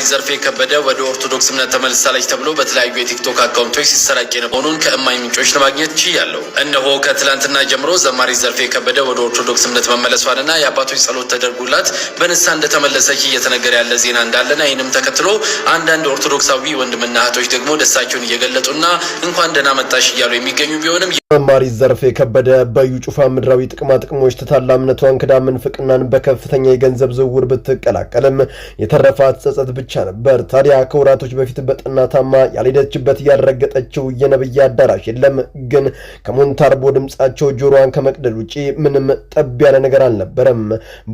ዘርፌ ከበደ ወደ ኦርቶዶክስ እምነት ተመልሳለች ተብሎ በተለያዩ የቲክቶክ አካውንቶች ሲሰራጭ የነበረውን ከእማኝ ምንጮች ለማግኘት ችያለሁ። እነሆ ከትላንትና ጀምሮ ዘማሪ ዘርፌ ከበደ ወደ ኦርቶዶክስ እምነት መመለሷንና የአባቶች ጸሎት ተደርጎላት በንስሐ እንደተመለሰች እየተነገረ ያለ ዜና እንዳለና ይህንም ተከትሎ አንዳንድ ኦርቶዶክሳዊ ወንድምና እህቶች ደግሞ ደስታቸውን እየገለጡና እንኳን ደህና መጣሽ እያሉ የሚገኙ ቢሆንም ዘማሪ ዘርፌ ከበደ በዩ ጩፋ ምድራዊ ጥቅማ ጥቅሞች ተታላ እምነቷን ክዳ ምንፍቅናን በከፍተኛ የገንዘብ ዝውውር ብትቀላቀልም የተረፋት ጸጸት ብቻ ነበር። ታዲያ ከወራቶች በፊት በጠና ታማ ያልሄደችበት ያረገጠችው የነብይ አዳራሽ የለም። ግን ከሞንታርቦ ድምጻቸው ጆሮዋን ከመቅደል ውጪ ምንም ጠብ ያለ ነገር አልነበረም።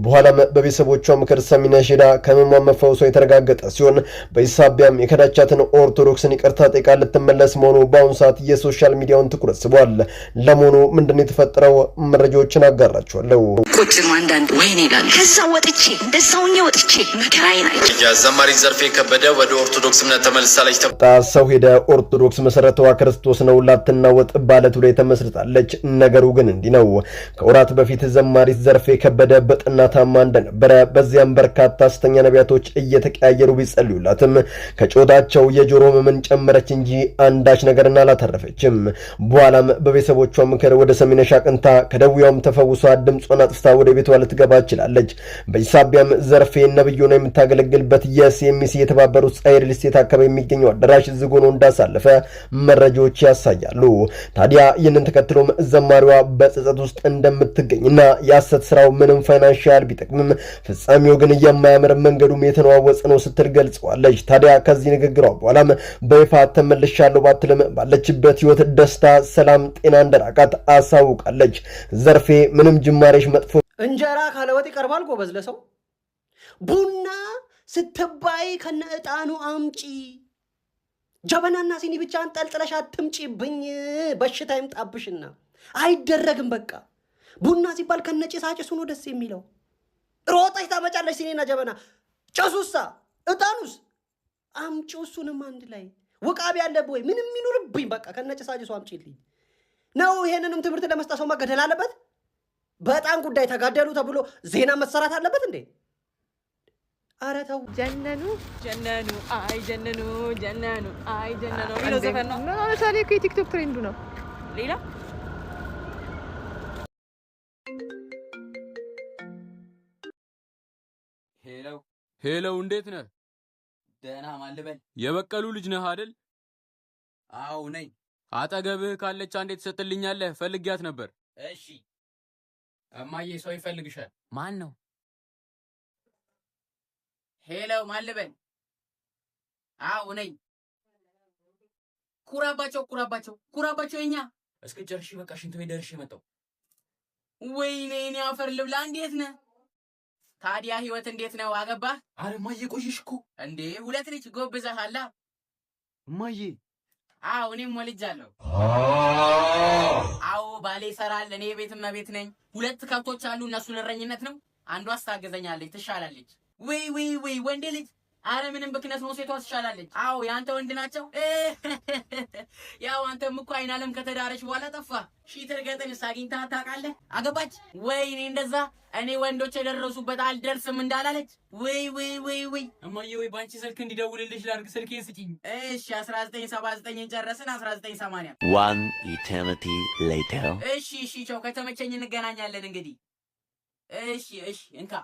በኋላም በቤተሰቦቿ ምክር ሰሚነሽ ሄዳ ከህመሟ መፈወሷ የተረጋገጠ ሲሆን በኢሳቢያም የከዳቻትን ኦርቶዶክስን ይቅርታ ጠይቃ ልትመለስ መሆኑ በአሁኑ ሰዓት የሶሻል ሚዲያውን ትኩረት ስቧል። ለመሆኑ ምንድነው የተፈጠረው? መረጃዎችን አጋራችኋለሁ። ቁጭ ነው አንዳንድ ወይኔ ይላል። ከዛ ወጥቼ እንደዛውኝ ወጥቼ መከራዬን አይቼ ዘማሪ ዘርፌ ከበደ ወደ ኦርቶዶክስ እምነት ተመልሳለች። ሰው ሄደ ኦርቶዶክስ መሰረቷ ክርስቶስ ነው ላትናወጥ ባለቱ ላይ ተመስርታለች። ነገሩ ግን እንዲህ ነው። ከወራት በፊት ዘማሪ ዘርፌ ከበደ በጠና ታማ እንደነበረ በዚያም በርካታ ሐሰተኛ ነቢያቶች እየተቀያየሩ ቢጸልዩላትም ከጮታቸው የጆሮ ህመምን ጨመረች እንጂ አንዳች ነገርን አላተረፈችም። በኋላም በቤተሰቦቿ ምክር ወደ ሰሚነሽ አቅንታ ከደዌዋም ተፈውሷ ድምጿን አጥፍታ ወደ ቤቷ ልትገባ ችላለች። በኢሳቢያም ዘርፌ ነብዩ ነው የምታገለግልበት የሲኤምሲ የተባበሩት ፀሐይ ሪል ስቴት አካባቢ የሚገኘው አዳራሽ ዝግ ሆኖ እንዳሳለፈ መረጃዎች ያሳያሉ። ታዲያ ይህንን ተከትሎም ዘማሪዋ በጸጸት ውስጥ እንደምትገኝና የሐሰት ስራው ምንም ፋይናንሻል ቢጠቅምም ፍጻሜው ግን የማያምር መንገዱም የተነዋወጸ ነው ስትል ገልጸዋለች። ታዲያ ከዚህ ንግግሯ በኋላም በይፋ ተመልሻለሁ ባትልም ባለችበት ህይወት ደስታ፣ ሰላም፣ ጤና እንደራቃት አሳውቃለች። ዘርፌ ምንም ጅማሬሽ መጥፎ እንጀራ ካለወጥ ይቀርባል ጎበዝ ለሰው ቡና ስትባይ ከነ ዕጣኑ አምጪ ጀበናና ሲኒ ብቻ አንጠልጥለሽ አትምጪብኝ በሽታ ይምጣብሽና አይደረግም። በቃ ቡና ሲባል ከነ ጭሳጭሱ ነው ደስ የሚለው። ሮጠሽ ታመጫለሽ ሲኒና ጀበና። ጭሱሳ ዕጣኑስ አምጪው እሱንም አንድ ላይ ውቃቢ ያለብህ ወይ ምንም ይኑርብኝ በቃ ከነ ጭሳጭሱ አምጪልኝ ነው። ይሄንንም ትምህርት ለመስጠት ሰው መገደል አለበት? በጣም ጉዳይ ተጋደሉ ተብሎ ዜና መሰራት አለበት እንዴ? ኧረ ተው። ጀነኑ ጀነኑ አይ ጀነኑ ጀነኑ አይ ጀነኑ ነው ዘፈን ነው። ለምሳሌ እኮ የቲክቶክ ትሬንዱ ነው። ሌላ ሄሎ እንዴት ነህ? ደህና ማልበል። የበቀሉ ልጅ ነህ አይደል? አዎ ነኝ። አጠገብህ ካለች አንዴ ትሰጥልኛለህ? ፈልጊያት ነበር። እሺ። እማዬ ሰው ይፈልግሻል። ማን ነው? ሄሎ ማልበል። አዎ ነኝ። ኩራባቸው የኛ። እስኪ ጨርሺ በቃ ሽንት ቤት ደርሼ መጣሁ። ወይኔ እኔ አፈር ልብላ። እንዴት ነህ? ታዲያ ህይወት እንዴት ነው? አገባህ? አረ እማዬ ቆየሽ እኮ እንዴ። ሁለት ልጅ ጎብዘሃላ? እማዬ አዎ እኔም ወልጃለሁ። አዎ ባሌ ይሰራል፣ እኔ ቤት እመቤት ነኝ። ሁለት ከብቶች አሉ፣ እነሱን እረኝነት ነው። አንዷ አስታገዘኛለች፣ ትሻላለች። ወይ ወንድ ልጅ አረ ምንም ብክነት ነው፣ ሴቷ ትሻላለች። አዎ ያንተ ወንድ ናቸው። ያው አንተም እኮ አይን ዓለም ከተዳረች በኋላ ጠፋ። ሺትር ገጥንስ አግኝተህ ታውቃለህ? አገባች ወይ? እኔ እንደዛ እኔ ወንዶች የደረሱበት አልደርስም እንዳላለች። ወይ እማዬ ወይ ባንቺ ስልክ እንዲደውልልሽ ላድርግ? ስልኬን ስጪኝ። እሺ 1979 ጨረስን። 1980 One eternity later እሺ ቻው። ከተመቸኝ እንገናኛለን እንግዲህ። እሺ እንካ